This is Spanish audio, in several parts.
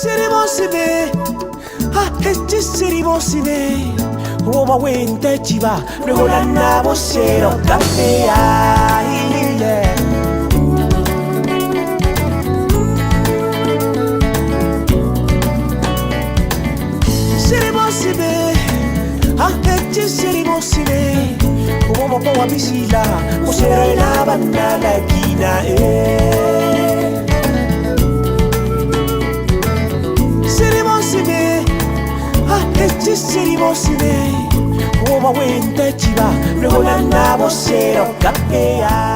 Seribosibe, seribosibe. Oma wente chiba, rehola na bosero cafea. Seribosibe, seribosibe. Oma boa bisila, bosero na banana gina Seribosibe, seribosibe. Oma wente chiba, rehola na bosero cafea.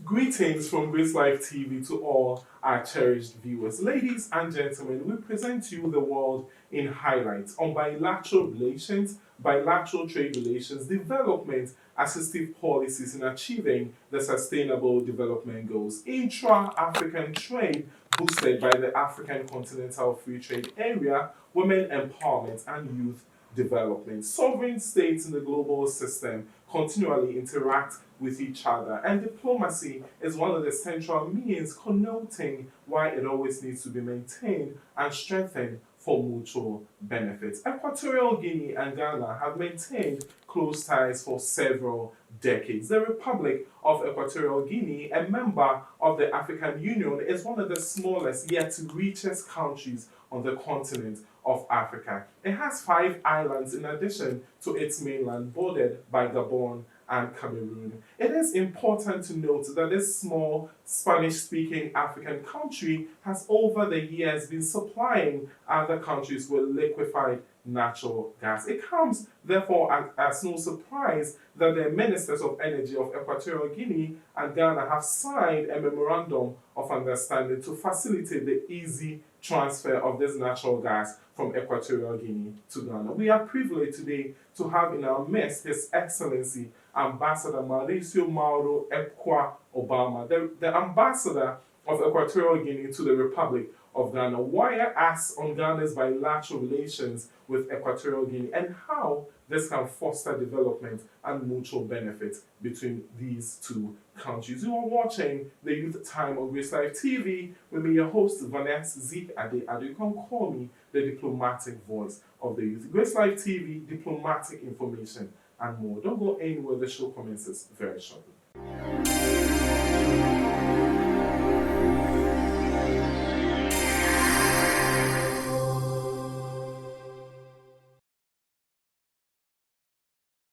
Greetings from Grace Life TV to all our cherished viewers. Ladies and gentlemen, we present to you the world in highlights on bilateral relations, bilateral trade relations, development, assistive policies in achieving the Sustainable Development Goals, intra-African trade boosted by the African Continental Free Trade Area, women empowerment and youth development. Sovereign states in the global system continually interact with each other, and diplomacy is one of the central means connoting why it always needs to be maintained and strengthened for mutual benefits. Equatorial Guinea and Ghana have maintained close ties for several decades. The Republic of Equatorial Guinea, a member of the African Union, is one of the smallest yet richest countries on the continent of Africa. It has 5 islands in addition to its mainland, bordered by Gabon and Cameroon. It is important to note that this small Spanish-speaking African country has over the years been supplying other countries with liquefied natural gas. It comes, therefore, as no surprise that the ministers of energy of Equatorial Guinea and Ghana have signed a memorandum of understanding to facilitate the easy transfer of this natural gas from Equatorial Guinea to Ghana. We are privileged today to have in our midst His Excellency Ambassador Mauricio Mauro Epkua Obama, the Ambassador of Equatorial Guinea to the Republic of Ghana. Why I ask on Ghana's bilateral relations with Equatorial Guinea and how this can foster development and mutual benefit between these two countries. You are watching the Youth Time on Grace Life TV with me, your host, Vanessa 𝐵𝐷𝐷. You can call me the diplomatic voice of the youth. Grace Life TV, diplomatic information and more. Don't go anywhere, the show commences very shortly.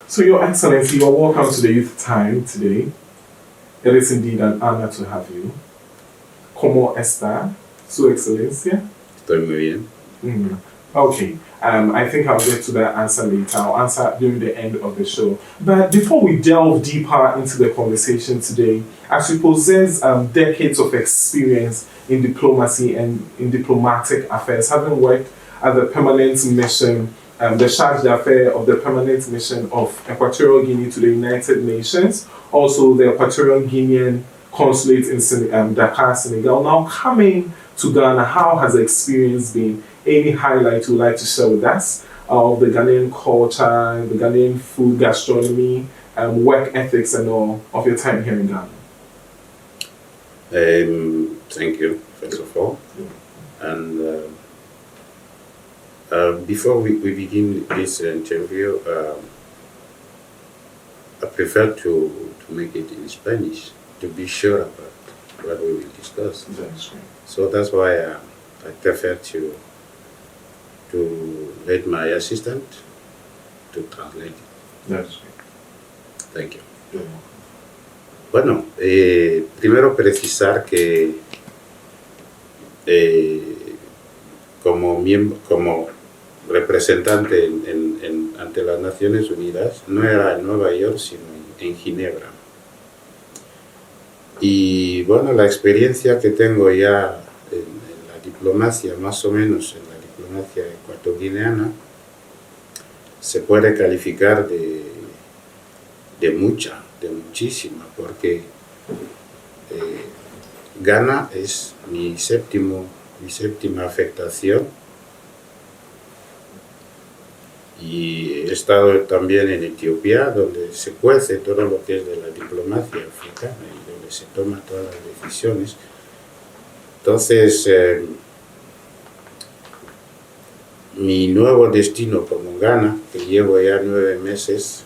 So, Your Excellency, you are welcome to the Youth Time today. It is indeed an honor to have you. ¿Cómo está, Su Excelencia? Estoy muy bien. Okay, I think I'll get to that answer later. I'll answer during the end of the show. But before we delve deeper into the conversation today, as you possess decades of experience in diplomacy and in diplomatic affairs, having worked at the permanent mission, the charge d'affaires of the permanent mission of Equatorial Guinea to the United Nations, also the Equatorial Guinean consulate in Dakar, Senegal. Now coming to Ghana, how has the experience been? Any highlight you would like to share with us of the Ghanaian culture, the Ghanaian food, gastronomy, work ethics and all of your time here in Ghana? Thank you, first of all. And before we begin this interview, I prefer to make it in Spanish to be sure about what we will discuss. That's right. So that's why I prefer to let my assistant to translate it. That's great. Thank you. Yeah. Bueno, primero precisar que como representante ante las Naciones Unidas, no era en Nueva York, sino en Ginebra. Y bueno, la experiencia que tengo ya en la diplomacia, más o menos en la diplomacia ecuatoriana, se puede calificar de muchísima, porque Ghana es mi séptima afectación, y he estado también en Etiopía, donde se cuece todo lo que es de la diplomacia africana y donde se toman todas las decisiones. Entonces, mi nuevo destino como Ghana, que llevo ya 9 meses,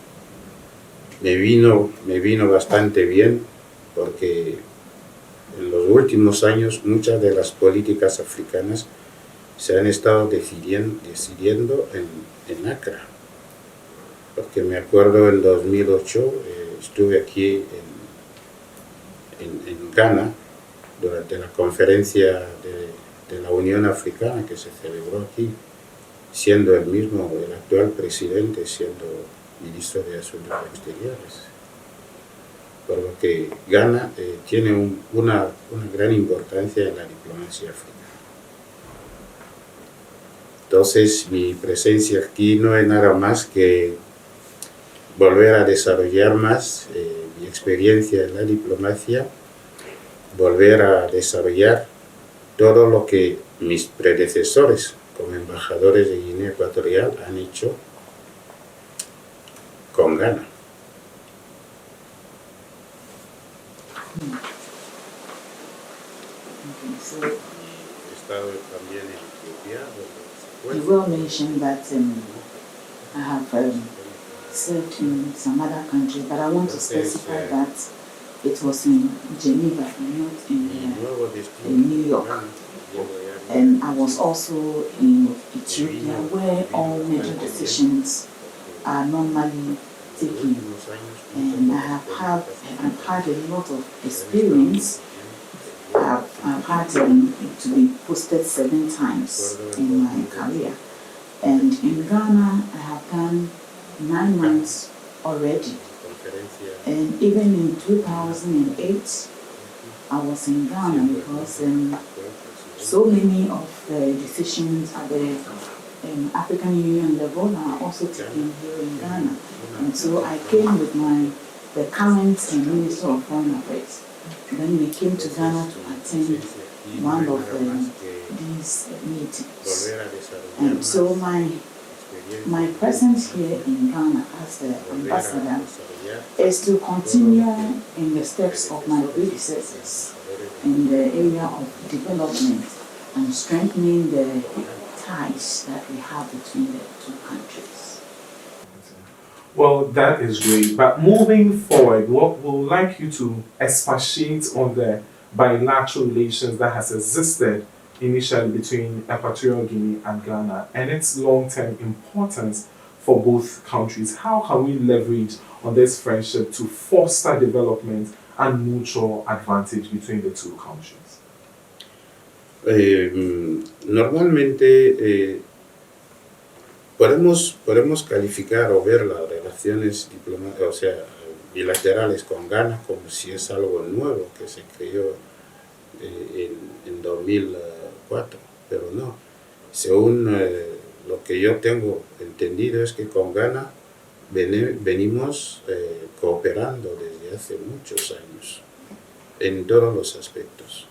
me vino bastante bien, porque en los últimos años muchas de las políticas africanas se han estado decidiendo en Accra. Porque me acuerdo en 2008 estuve aquí en Ghana durante la conferencia de la Unión Africana que se celebró aquí, siendo el actual presidente, siendo ministro de Asuntos Exteriores. Por lo que Ghana tiene una gran importancia en la diplomacia africana. Entonces, mi presencia aquí no es nada más que volver a desarrollar más mi experiencia en la diplomacia, volver a desarrollar todo lo que mis predecesores como embajadores de Guinea Ecuatorial han hecho con Ghana. So He estado también en Etiopía, donde you will mention that I have served in some other country, but I want to specify that it was in Geneva and not in New York. And I was also in Ethiopia, where all major decisions are normally taken. And I've had a lot of experience. I've had to be posted 7 times in my career. And in Ghana, I have done 9 months already. And even in 2008, I was in Ghana because so many of the decisions at the African Union level are also taken here in Ghana. And so I came with the current Minister of Foreign Affairs. Then we came to Ghana to attend one of these meetings. And so my presence here in Ghana as the ambassador is to continue in the steps of my predecessors in the area of development and strengthening the ties that we have between the 2 countries. Well, that is great. But moving forward, what would like you to expatiate on the bilateral relations that has existed initially between Equatorial Guinea and Ghana and its long-term importance for both countries? How can we leverage on this friendship to foster development and mutual advantage between the 2 countries? Normalmente podemos calificar o ver las relaciones bilaterales con Ghana como si es algo nuevo que se creó en 2004, pero no. Según lo que yo tengo entendido es que con Ghana venimos cooperando desde hace muchos años en todos los aspectos.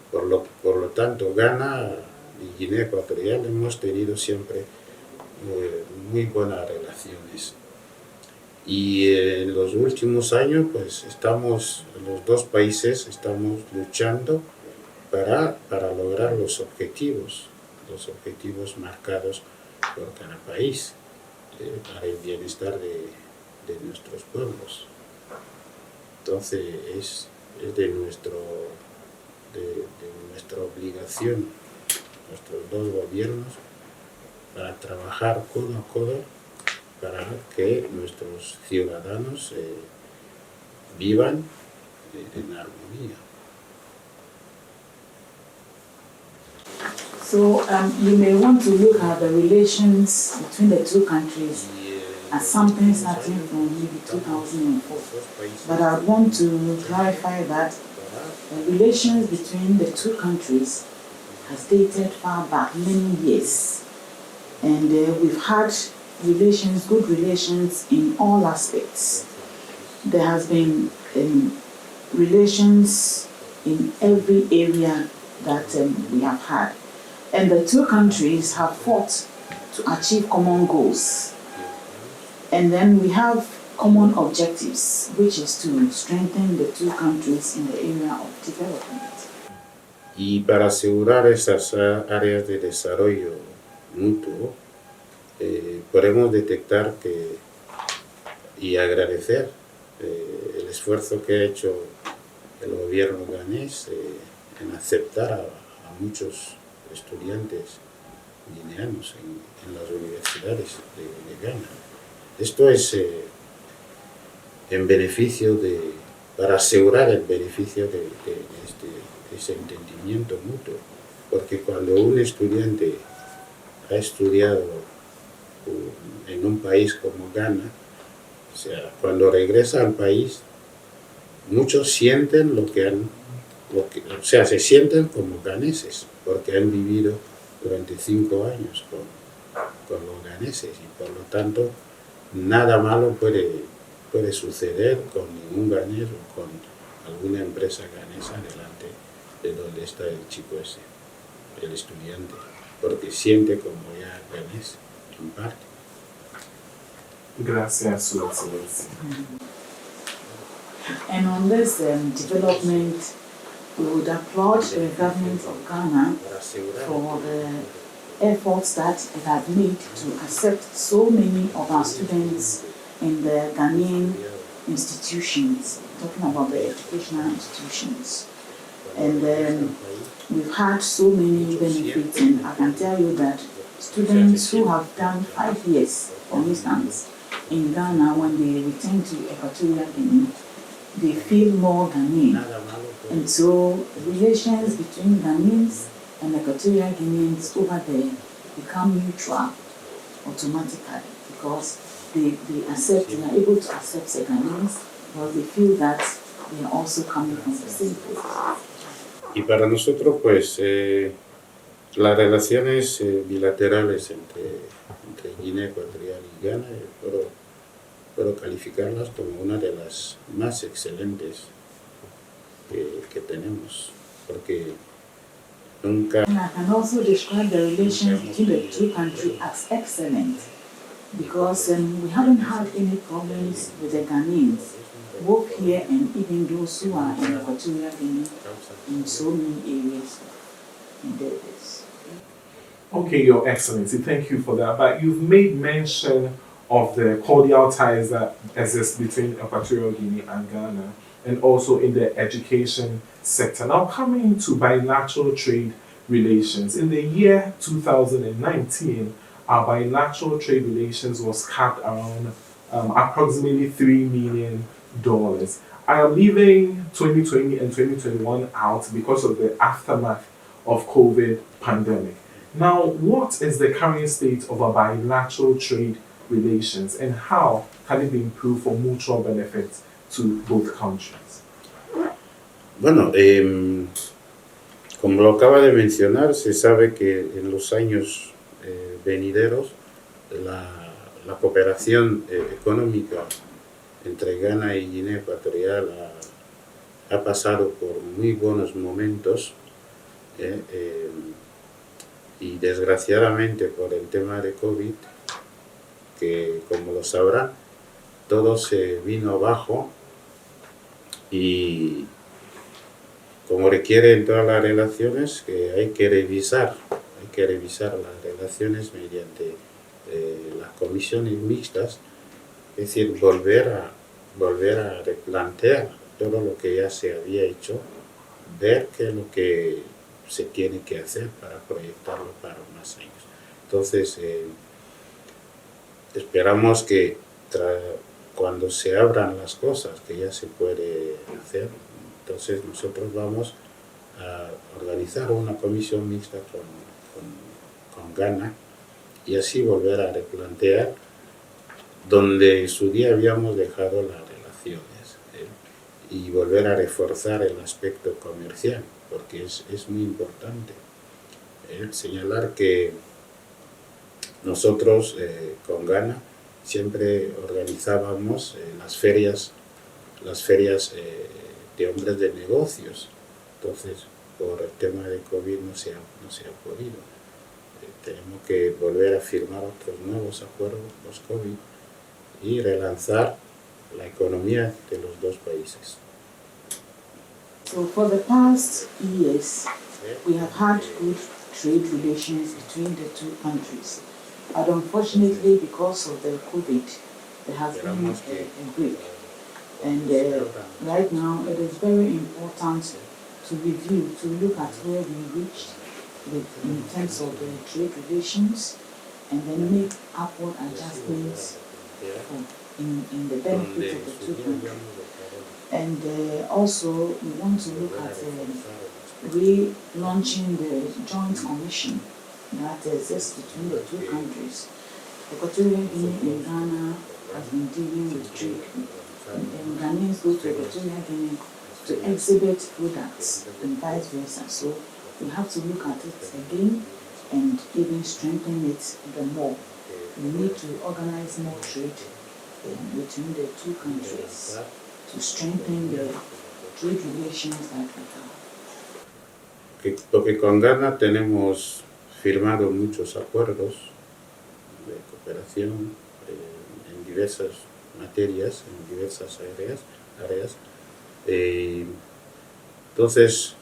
Por lo tanto, Ghana y Guinea Ecuatorial hemos tenido siempre muy buenas relaciones. Y en los últimos años, pues los 2 países estamos luchando para lograr los objetivos marcados por cada país, para el bienestar de nuestros pueblos. Entonces es de nuestra obligación, nuestros 2 gobiernos, para trabajar codo a codo para que nuestros ciudadanos vivan en armonía. So you may want to look at the relations between the 2 countries as something starting from maybe 2004. But I want to clarify that the relations between the 2 countries has dated far back, many years. And we've had good relations in all aspects. There has been relations in every area that we have had. And the 2 countries have fought to achieve common goals. And then we have common objectives, which is to strengthen the 2 countries in the area of development. Y para asegurar esas áreas de desarrollo mutuo, podemos detectar y agradecer el esfuerzo que ha hecho el gobierno ganés en aceptar a muchos estudiantes guineanos en las universidades de Ghana. Esto es en beneficio para asegurar el beneficio de ese entendimiento mutuo, porque cuando un estudiante ha estudiado en un país como Ghana, o sea, cuando regresa al país, muchos sienten o sea, se sienten como ganeses, porque han vivido durante 5 años con los ganeses, y por lo tanto nada malo puede suceder con ningún ganés o con alguna empresa ganesa delante de donde está el chico ese, el estudiante, porque siente como ya ganés en parte. Gracias, Su Excelencia. And on this development, we would applaud the government of Ghana for the efforts that it had made to accept so many of our students in the Ghanaian institutions, talking about the educational institutions. And we've had so many benefits, and I can tell you that students who have done 5 years, for instance, in Ghana, when they return to Equatorial Guinea, they feel more Ghanaian. And so relations between Ghanaians and Equatorial Guineans over there become mutual automatically, because they are able to accept the Ghanaians because they feel that they are also coming from the same place. Y para nosotros, pues, las relaciones bilaterales entre Guinea Ecuatorial y Ghana, puedo calificarlas como una de las más excelentes que tenemos, porque nunca... And I can also describe the relations between the two countries as excellent, because we haven't had any problems with the Ghanaians, both here and even those who are in Equatorial Guinea in so many areas in the US. Okay, Your Excellency, thank you for that. But you've made mention of the cordial ties that exist between Equatorial Guinea and Ghana, and also in the education sector. Now, coming to bilateral trade relations, in the year 2019, our bilateral trade relations was capped around approximately $3 million. I am leaving 2020 and 2021 out because of the aftermath of COVID pandemic. Now, what is the current state of our bilateral trade relations, and how can it be improved for mutual benefit to both countries? Bueno, como lo acaba de mencionar, se sabe que en los años venideros la cooperación económica entre Ghana y Guinea Ecuatorial ha pasado por muy buenos momentos, y desgraciadamente por el tema de COVID, que como lo sabrán, todo se vino abajo, y como requiere en todas las relaciones, que hay que revisar las relaciones mediante las comisiones mixtas, es decir, volver a replantear todo lo que ya se había hecho, ver qué es lo que se tiene que hacer para proyectarlo para más años. Entonces, esperamos que cuando se abran las cosas, que ya se puede hacer, entonces nosotros vamos a organizar una comisión mixta con Ghana, y así volver a replantear donde en su día habíamos dejado las relaciones, y volver a reforzar el aspecto comercial, porque es muy importante señalar que nosotros con Ghana siempre organizábamos las ferias de hombres de negocios. Entonces, por el tema de COVID no se ha podido. Tenemos que volver a firmar otros nuevos acuerdos post-COVID y relanzar la economía de los dos países. So for the past years, we have had good trade relations between the two countries. But unfortunately, because of the COVID, there has been a break. And right now, it is very important to review, to look at where we reached in terms of the trade relations, and then make upward adjustments in the benefit of the two countries. And also, we want to look at relaunching the joint commission that exists between the two countries. Equatorial Guinea and Ghana has been dealing with trade, and Ghanaians go to Equatorial Guinea to exhibit products and vice versa. So we have to look at it again and even strengthen it even more. We need to organize more trade between the two countries to strengthen the trade relations that we have. Porque con Ghana tenemos firmado muchos acuerdos de cooperación en diversas materias, en diversas áreas. Entonces,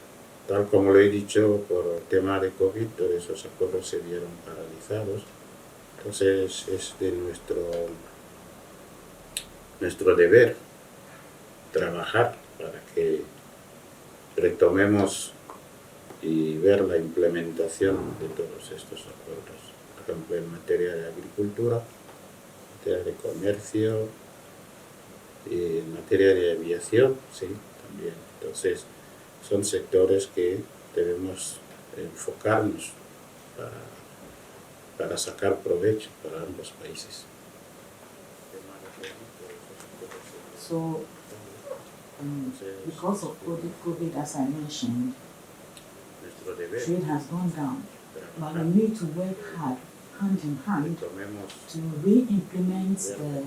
tal como lo he dicho, por el tema de COVID, todos esos acuerdos se vieron paralizados. Entonces, es de nuestro deber trabajar para que retomemos y ver la implementación de todos estos acuerdos, por ejemplo, en materia de agricultura, en materia de comercio, y en materia de aviación, sí, también. Entonces, son sectores que debemos enfocarnos para sacar provecho para ambos países. So, because of COVID, as I mentioned, trade has gone down, but we need to work hard, hand in hand, to re-implement the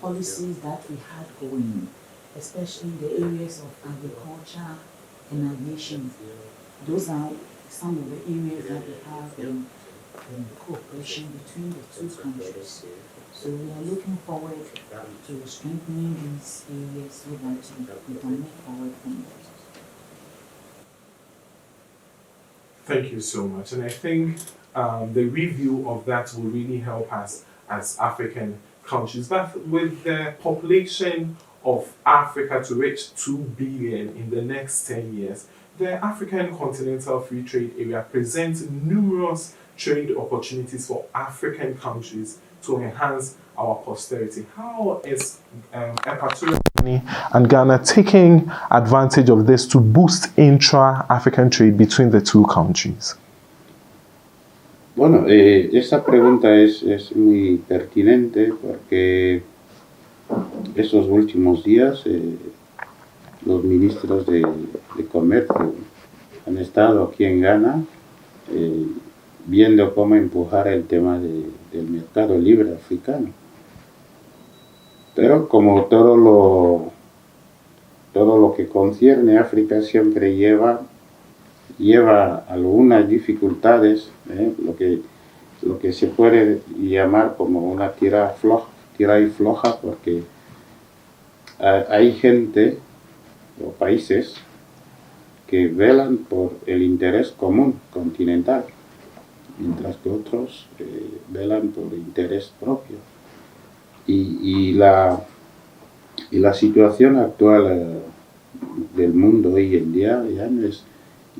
policies that we had going, especially in the areas of agriculture and aviation. Those are some of the areas that we have in cooperation between the two countries. So we are looking forward to strengthening these areas so that we can move forward from there. Thank you so much. And I think the review of that will really help us as African countries. But with the population of Africa to reach 2 billion in the next 10 years, the African Continental Free Trade Area presents numerous trade opportunities for African countries to enhance our posterity. How is Equatorial Guinea and Ghana taking advantage of this to boost intra-African trade between the two countries? Bueno, esa pregunta es muy pertinente porque esos últimos días los ministros de Comercio han estado aquí en Ghana viendo cómo empujar el tema del mercado libre africano. Pero como todo lo que concierne a África siempre lleva algunas dificultades, lo que se puede llamar como una tira y floja, porque hay gente o países que velan por el interés común continental, mientras que otros velan por interés propio. Y la situación actual del mundo hoy en día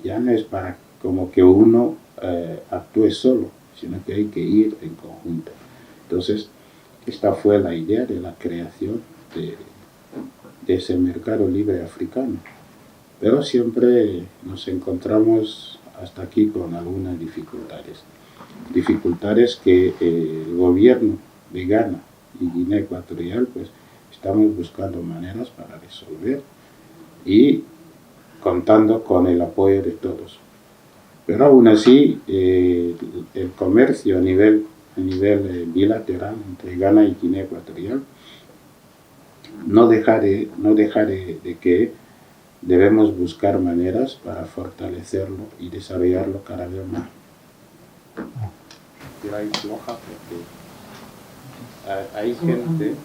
ya no es para como que uno actúe solo, sino que hay que ir en conjunto. Entonces, esta fue la idea de la creación de ese mercado libre africano. Pero siempre nos encontramos hasta aquí con algunas dificultades. Dificultades que el gobierno de Ghana y Guinea Ecuatorial pues estamos buscando maneras para resolver y contando con el apoyo de todos. Pero aún así el comercio a nivel bilateral entre Ghana y Guinea Ecuatorial no deja de que debemos buscar maneras para fortalecerlo y desarrollarlo cada vez más. Hay floja porque hay gente,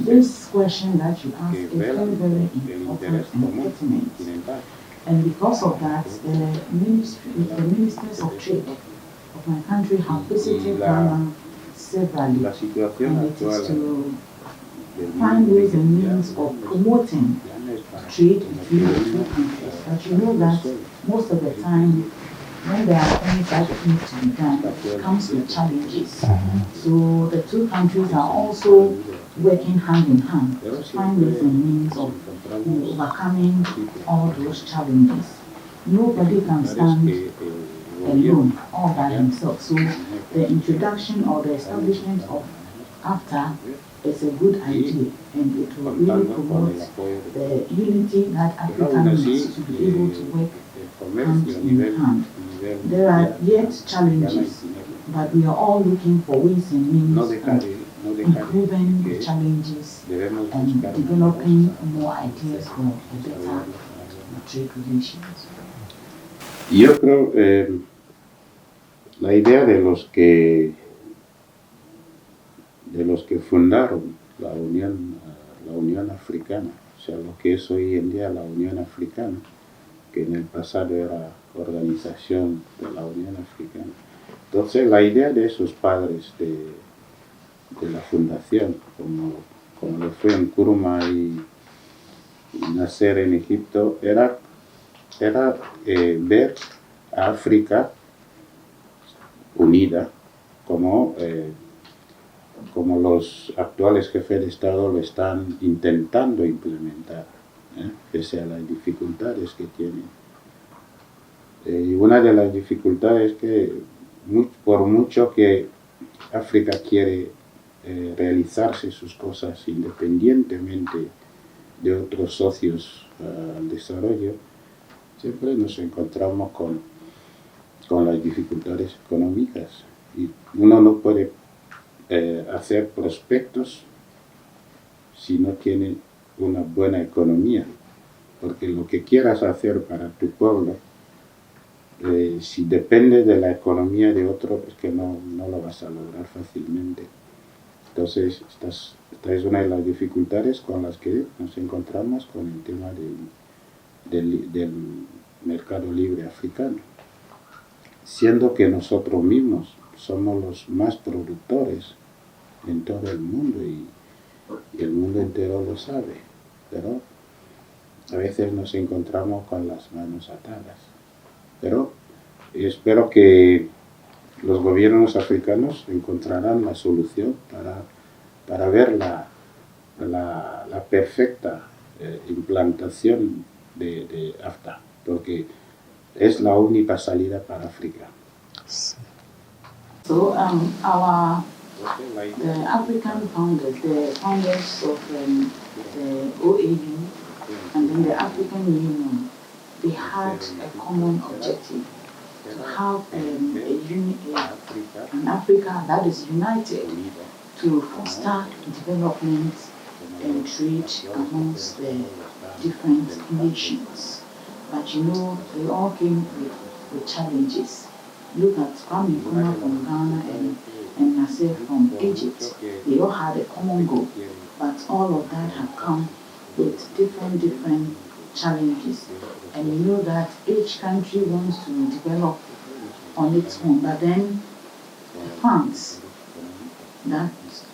This question that you asked que is very, velan very por el important interés and común pertinent. continental. And because of that, the ministers of trade of my country have visited Ghana severally, La situación and it is actual to del find mundo ways and mundial means of promoting ya no es para trade between the two countries. But you know that most of the time, when there are things that need to be done, it comes with challenges. So the two countries are also working hand in hand to find ways and means of overcoming all those challenges. Nobody can stand alone all by himself. So the introduction or the establishment of AFTA is a good idea, and it will really promote the unity that Africa needs to be able to work hand in hand. There are yet challenges, but we are all looking for ways and means of improving the challenges and developing more ideas for a better trade relations. Yo creo la idea de los que fundaron la Unión Africana, o sea, lo que es hoy en día la Unión Africana, que en el pasado era Organización de la Unión Africana. Entonces, la idea de esos padres de la fundación, como lo fue en Nkrumah y Nasser en Egipto, era ver a África unida como los actuales jefes de Estado lo están intentando implementar, pese a las dificultades que tienen. Y una de las dificultades es que por mucho que África quiere realizarse sus cosas independientemente de otros socios al desarrollo, siempre nos encontramos con las dificultades económicas. Y uno no puede hacer prospectos si no tiene una buena economía, porque lo que quieras hacer para tu pueblo, si depende de la economía de otro, es que no lo vas a lograr fácilmente. Entonces, esta es una de las dificultades con las que nos encontramos con el tema del mercado libre africano, siendo que nosotros mismos somos los más productores en todo el mundo y el mundo entero lo sabe, pero a veces nos encontramos con las manos atadas. Pero espero que los gobiernos africanos encontrarán la solución para ver la perfecta implantación de AFTA, porque es la única salida para África. So the African founders, the founders of the OAU and then the African Union, they had a common objective to have an Africa that is united to foster development and trade amongst the different nations. But you know, they all came with challenges. Look at Kwame Nkrumah from Ghana and Nasser from Egypt. They all had a common goal, but all of that have come with different challenges. And you know that each country wants to develop on its own, but then the funds that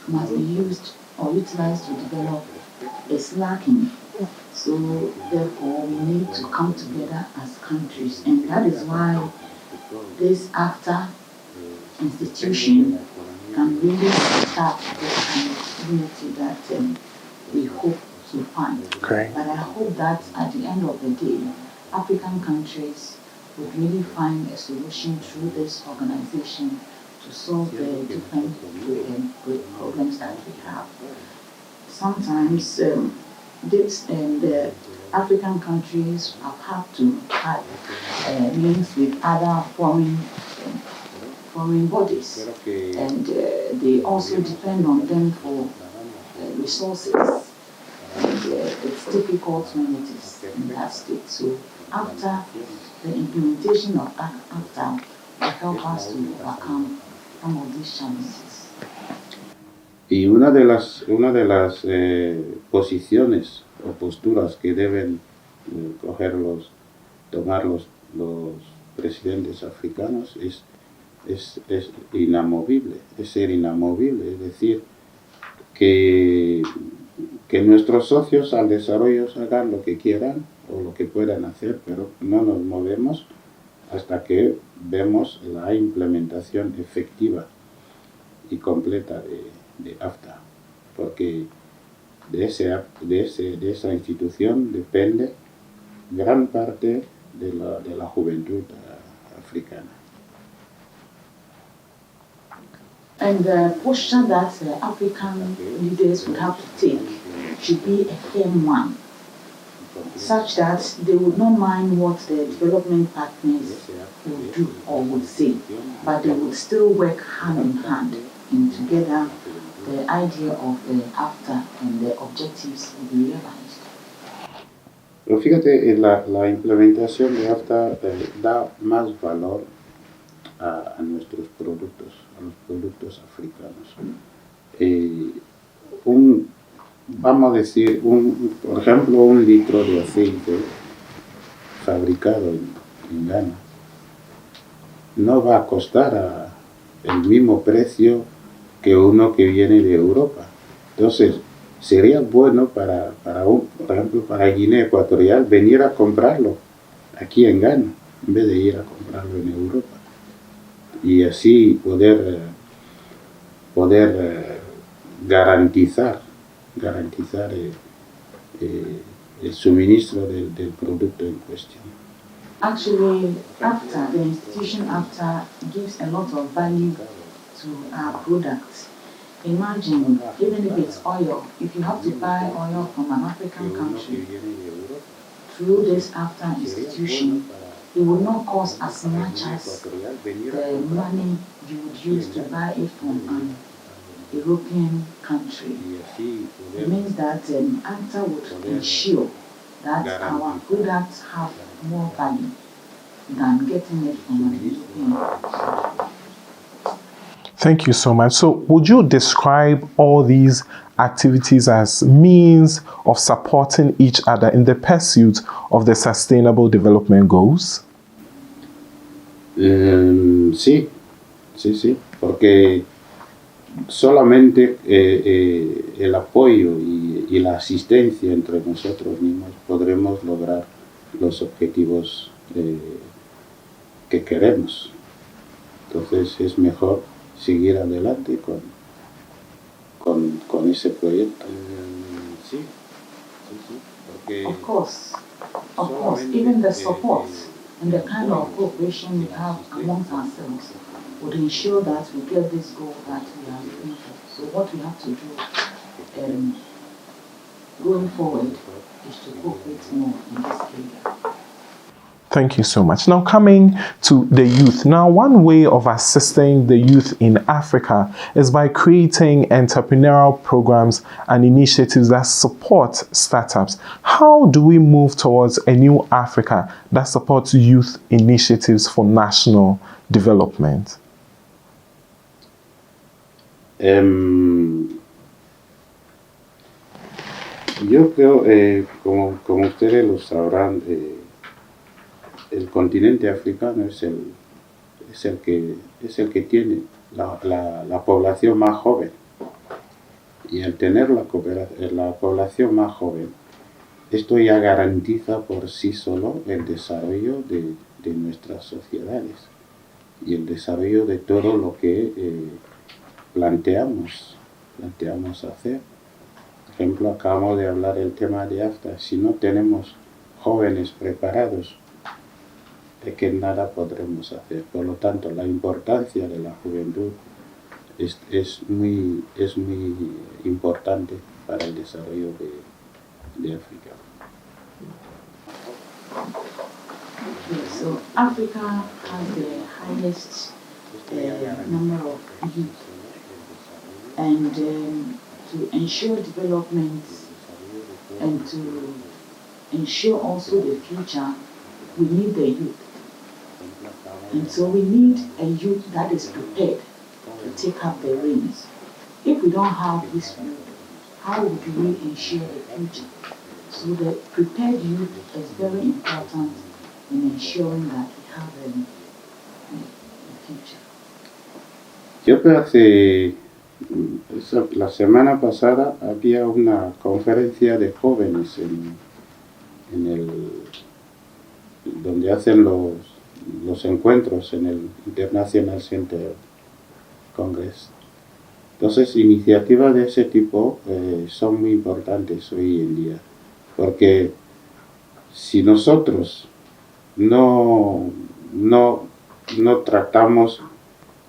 must be used or utilized to develop is lacking. So therefore we need to come together as countries, and that is why this AFTA institution can really start this kind of unity that we hope to find. Great. But I hope that at the end of the day, African countries would really find a solution through this organization to solve the different problems that we have. Sometimes the African countries have had to have links with other foreign bodies, and they also depend on them for resources. And it's difficult when it is in that state. So after the implementation of AFTA will help us to overcome some of these challenges. Y una de las posiciones o posturas que deben tomar los presidentes africanos es es inamovible, es ser inamovible, es decir, que nuestros socios al desarrollo hagan lo que quieran o lo que puedan hacer, pero no nos movemos hasta que vemos la implementación efectiva y completa de AFTA, porque de esa institución depende gran parte de la juventud africana. And the posture that African leaders would have to take should be a firm one, such that they would not mind what the development partners would do or would say, but they would still work hand in hand and together the idea of the AFTA and the objectives will be realized. Pero fíjate, la implementación de AFTA da más valor a nuestros productos, a los productos africanos. Vamos a decir, por ejemplo, un litro de aceite fabricado en Ghana no va a costar el mismo precio que uno que viene de Europa. Entonces, sería bueno por ejemplo, para Guinea Ecuatorial venir a comprarlo aquí en Ghana, en vez de ir a comprarlo en Europa. Y así poder garantizar el suministro del producto en cuestión. Actually, AFTA, the institution AFTA, gives a lot of value to our products. Imagine, even if it's oil, if you have to buy oil from an African country, through this AFTA institution, it will not cost as much as the money you would use to buy it from an European country. It means that AFTA would ensure that our products have more value than getting it from an European country. Thank you so much. So would you describe all these activities as means of supporting each other in the pursuit of the Sustainable Development Goals? Sí, porque solamente el apoyo y la asistencia entre nosotros mismos podremos lograr los objetivos que queremos. Entonces es mejor seguir adelante con ese proyecto. Sí, porque Of course, even the support and the kind of cooperation we have amongst ourselves would ensure that we get this goal that we are looking for. So what we have to do going forward is to cooperate more in this area. Thank you so much. Now coming to the youth. Now one way of assisting the youth in Africa is by creating entrepreneurial programs and initiatives that support startups. How do we move towards a new Africa that supports youth initiatives for national development? Yo creo, como ustedes lo sabrán, el continente africano es el que tiene la población más joven. Y al tener la población más joven, esto ya garantiza por sí solo el desarrollo de nuestras sociedades y el desarrollo de todo lo que planteamos hacer. Por ejemplo, acabamos de hablar del tema de AFTA. Si no tenemos jóvenes preparados, de que nada podremos hacer. Por lo tanto, la importancia de la juventud es muy importante para el desarrollo de África. Okay, so Africa has the highest number of youth, and to ensure development and to ensure also the future, we need the youth. And so we need a youth that is prepared to take up the reins. If we don't have this youth, how would we ensure the future? So the prepared youth is very important in ensuring that we have a future. Yo creo que la semana pasada había una conferencia de jóvenes donde hacen los encuentros en el International Center Congress. Entonces, iniciativas de ese tipo son muy importantes hoy en día, porque si nosotros no tratamos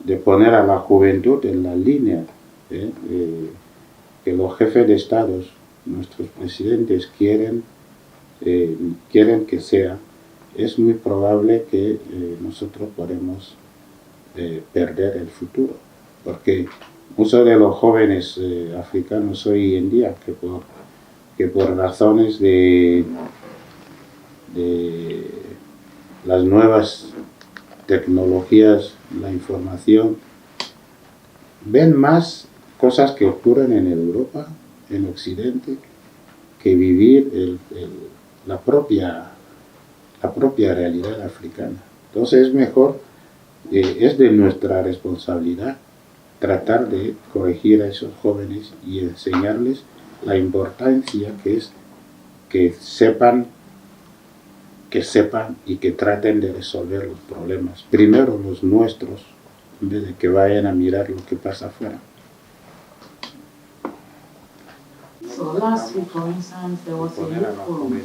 de poner a la juventud en la línea que los jefes de estados, nuestros presidentes quieren que sea, es muy probable que nosotros podemos perder el futuro, porque muchos de los jóvenes africanos hoy en día que por razones de las nuevas tecnologías, la información, ven más cosas que ocurren en Europa, en Occidente, que vivir la propia realidad africana. Entonces es mejor, es de nuestra responsabilidad tratar de corregir a esos jóvenes y enseñarles la importancia que es que sepan y que traten de resolver los problemas. Primero los nuestros, en vez de que vayan a mirar lo que pasa afuera. So last week, for instance, there was a youth forum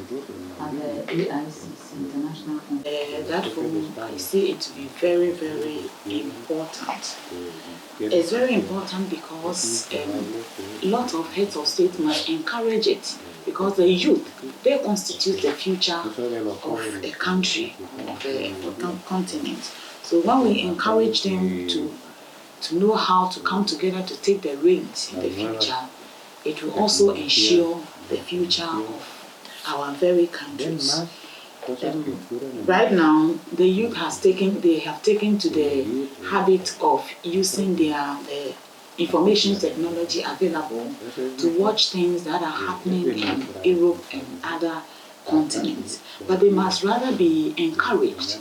at the AICC International Conference. That forum, I see it to be very, very important. It's very important because a lot of heads of state must encourage it, because the youth, they constitute the future of a country, of a continent. So when we encourage them to know how to come together to take the reins in the future, it will also ensure the future of our very countries. Right now, the youth have taken to the habit of using their information technology available to watch things that are happening in Europe and other continents. But they must rather be encouraged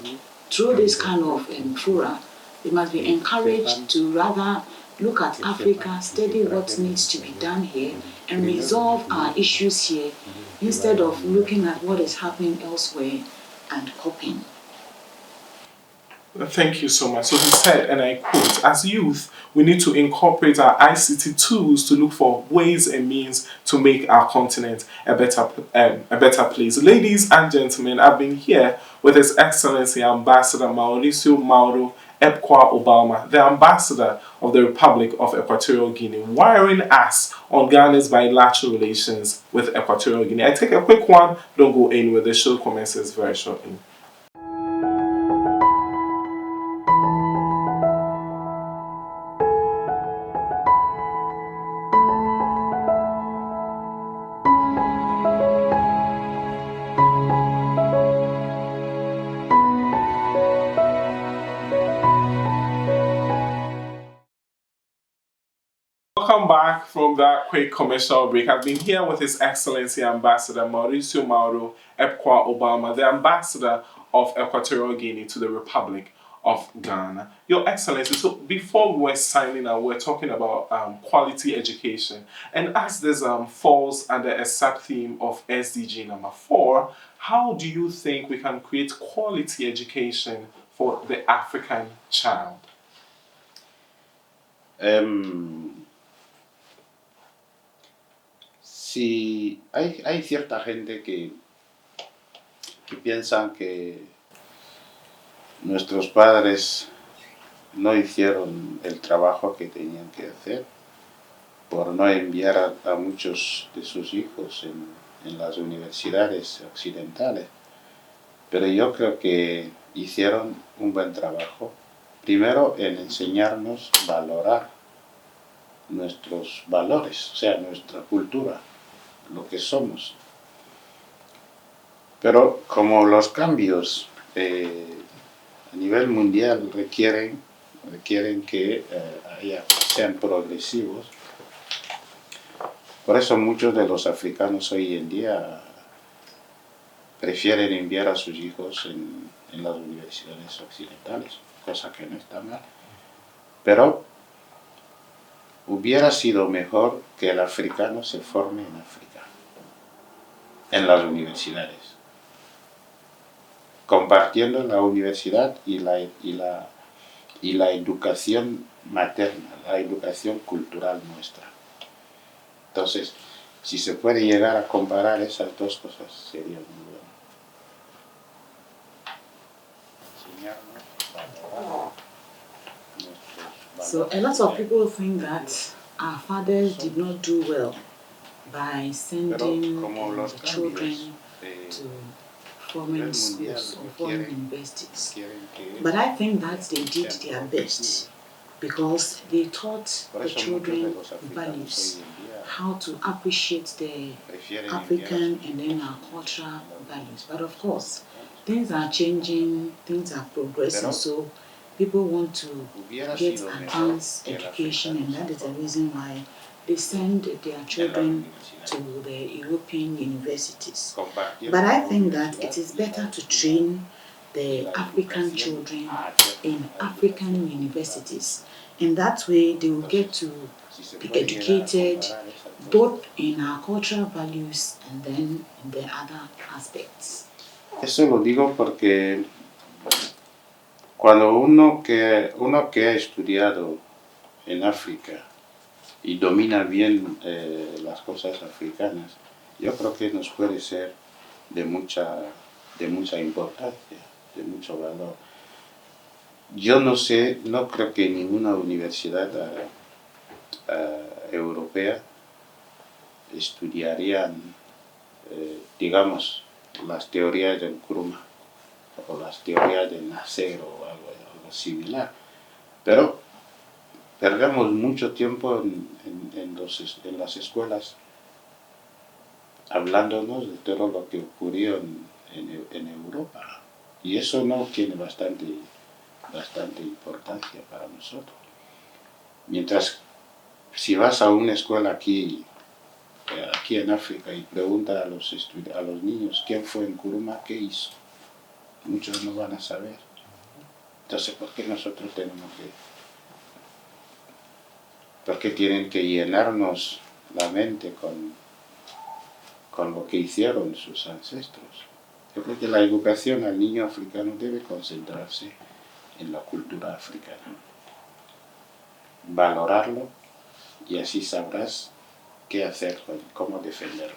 through this kind of fora. They must be encouraged to rather look at Africa, study what needs to be done here, and resolve our issues here, instead of looking at what is happening elsewhere and copying. Thank you so much. So he said, and I quote, as youth, we need to incorporate our ICT tools to look for ways and means to make our continent a better place. Ladies and gentlemen, I've been here with His Excellency Ambassador Mauricio Mauro Epkua Obama, the Ambassador of the Republic of Equatorial Guinea, wiring us on Ghana's bilateral relations with Equatorial Guinea. I take a quick one, don't go anywhere, the show commences very shortly. Welcome back from that quick commercial break. I've been here with His Excellency Ambassador Mauricio Mauro Epkua Obama, the Ambassador of Equatorial Guinea to the Republic of Ghana. Your Excellency, so before we were signing out, we were talking about quality education. And as this falls under a sub-theme of SDG number 4, how do you think we can create quality education for the African child? Si hay cierta gente que piensan que nuestros padres no hicieron el trabajo que tenían que hacer por no enviar a muchos de sus hijos en las universidades occidentales. Pero yo creo que hicieron un buen trabajo, primero en enseñarnos a valorar nuestros valores, o sea, nuestra cultura, lo que somos. Pero como los cambios a nivel mundial requieren que sean progresivos, por eso muchos de los africanos hoy en día prefieren enviar a sus hijos en las universidades occidentales, cosa que no está mal. Pero hubiera sido mejor que el africano se forme en África, en las universidades, compartiendo la universidad y la educación materna, la educación cultural nuestra. Entonces, si se puede llegar a comparar esas dos cosas, sería muy bueno. So a lot of people think that our fathers did not do well by sending the children to foreign schools or foreign universities. But I think that they did their best because they taught the children values, how to appreciate the African and then our cultural values. But of course, things are changing, things are progressing, so people want to get advanced education, and that is the reason why they send their children to the European universities. But I think that it is better to train the African children in African universities. In that way, they will get to be educated both in our cultural values and then in the other aspects. Eso lo digo porque cuando uno que ha estudiado en África y domina bien las cosas africanas, yo creo que nos puede ser de mucha importancia, de mucho valor. Yo no sé, no creo que ninguna universidad europea estudiarían, digamos, las teorías del Nkrumah o las teorías del Nasser o algo similar. Pero perdemos mucho tiempo en las escuelas hablándonos de todo lo que ocurrió en Europa. Y eso no tiene bastante importancia para nosotros. Mientras, si vas a una escuela aquí en África y pregunta a los niños quién fue en Nkrumah, qué hizo, muchos no van a saber. Entonces, ¿por qué nosotros por qué tienen que llenarnos la mente con lo que hicieron sus ancestros? Yo creo que la educación al niño africano debe concentrarse en la cultura africana, valorarlo, y así sabrás qué hacer, cómo defenderla.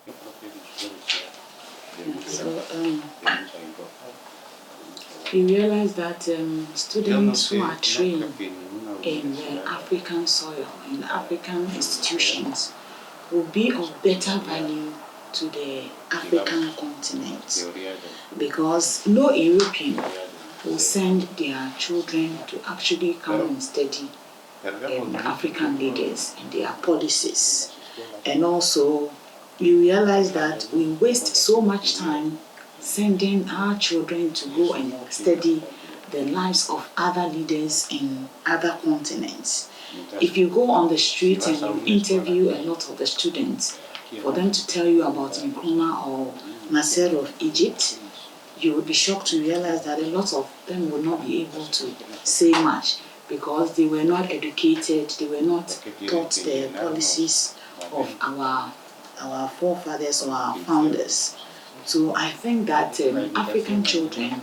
Yo creo que nos puede ser de mucha importancia. We realize that students who are trained in the African soil, in African institutions, will be of better value to the African continent, because no European will send their children to actually come and study African leaders and their policies. And also, we realize that we waste so much time sending our children to go and study the lives of other leaders in other continents. If you go on the street and you interview a lot of the students for them to tell you about Nkrumah or Nasser of Egypt, you will be shocked to realize that a lot of them will not be able to say much because they were not educated, they were not taught the policies of our forefathers or our founders. So I think that African children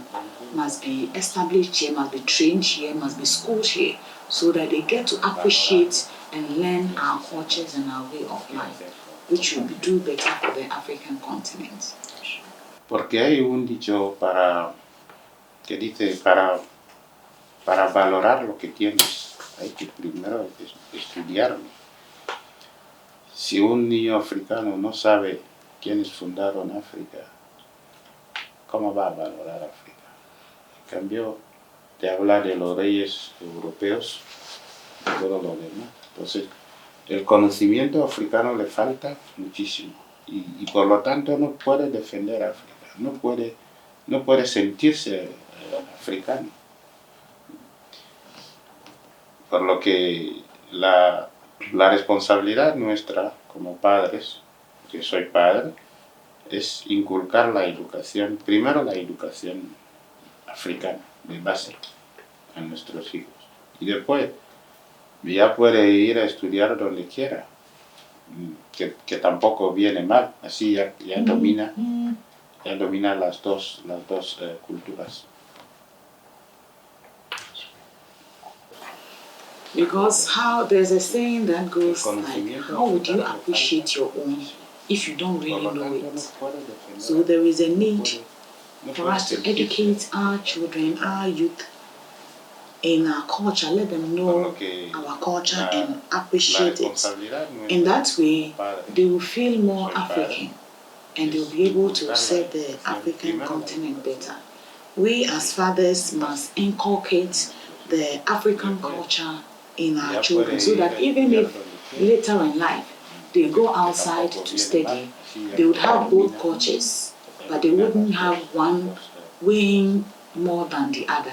must be established here, must be trained here, must be schooled here, so that they get to appreciate and learn our cultures and our way of life, which will do better for the African continent. Porque hay un dicho que dice, para valorar lo que tienes, hay que primero estudiarlo. Si un niño africano no sabe quiénes fundaron África, ¿cómo va a valorar África? En cambio, te habla de los reyes europeos y todo lo demás. Entonces, el conocimiento africano le falta muchísimo y por lo tanto no puede defender África, no puede sentirse africano. Por lo que la responsabilidad nuestra como padres, que soy padre, es inculcar la educación, primero la educación africana, de base, a nuestros hijos. y después ya puede ir a estudiar donde quiera, que tampoco viene mal, así ya domina las dos culturas. Because there's a saying that goes like, how would you appreciate your own if you don't really know it? So there is a need for us to educate our children, our youth, in our culture, let them know our culture and appreciate it. In that way, they will feel more African and they'll be able to serve the African continent better. We as fathers must inculcate the African culture in our children so that even if later in life they go outside to study, they would have both cultures, but they wouldn't have one weighing more than the other.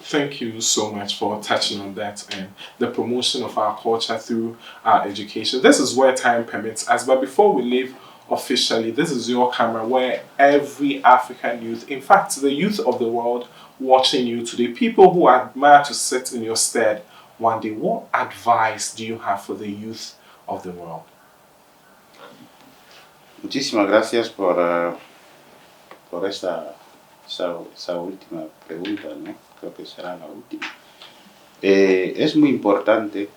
Thank you so much for touching on that and the promotion of our culture through our education. This is where time permits us, but before we leave officially, this is your camera where every African youth, in fact the youth of the world watching you today, people who admire to sit in your stead one day, what advice do you have for the youth of the world? Muchísimas gracias por esa última pregunta, ¿no? Creo que será la última. Es muy importante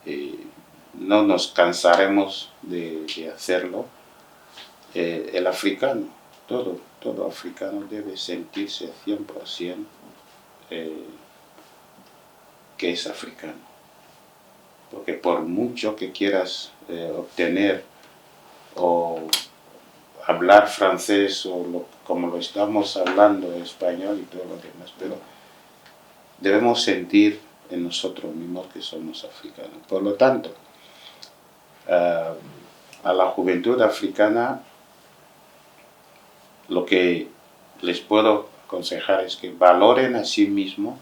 y no nos cansaremos de hacerlo. El africano, todo africano debe sentirse 100% que es africano. Porque por mucho que quieras obtener o hablar francés o como lo estamos hablando español y todo lo demás, pero debemos sentir en nosotros mismos que somos africanos. Por lo tanto, a la juventud africana lo que les puedo aconsejar es que valoren a sí mismos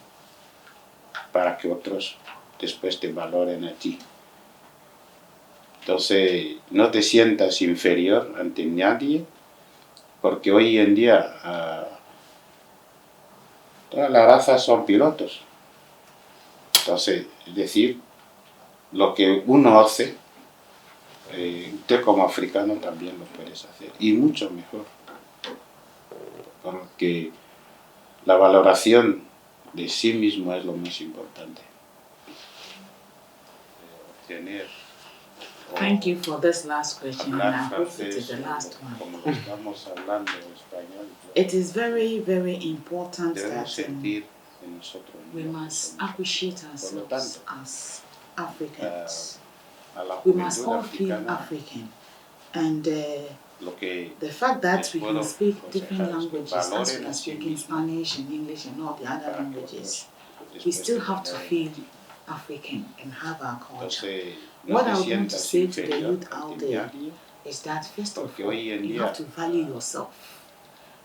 para que otros después te valoren a ti. Entonces, no te sientas inferior ante nadie, porque hoy en día todas las razas son pilotos. Entonces, es decir, lo que uno hace, usted como africano también lo puedes hacer, y mucho mejor, porque la valoración de sí mismo es lo más importante. Thank you for this last question, and I hope it is the last one. It is very, very important that we must appreciate ourselves as Africans. We must all feel African, and the fact that we can speak different languages, as we are speaking Spanish and English and all the other languages, we still have to feel African and have our culture. What I want to say to the youth out there is that first of all, you have to value yourself.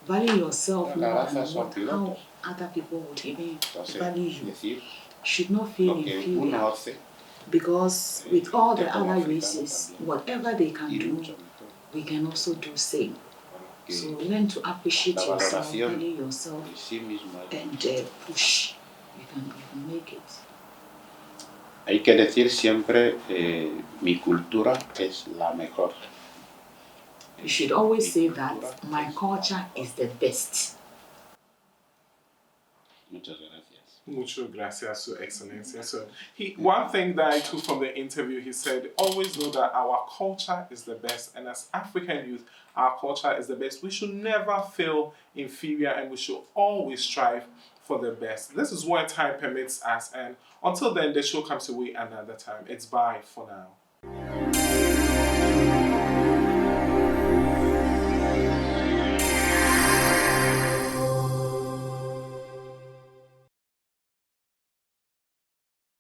Value yourself more than how other people would even value you. You should not feel inferior, because with all the other races, whatever they can do, we can also do same. So learn to appreciate yourself, value yourself, and push. You can make it. Hay que decir siempre, mi cultura es la mejor. You should always say that my culture is the best. Muchas gracias. Muchas gracias, Su Excellencia. So, one thing that I took from the interview, he said, always know that our culture is the best, and as African youth, our culture is the best. We should never feel inferior, and we should always strive for the best. This is where time permits us, and until then, the show comes away another time. It's bye for now.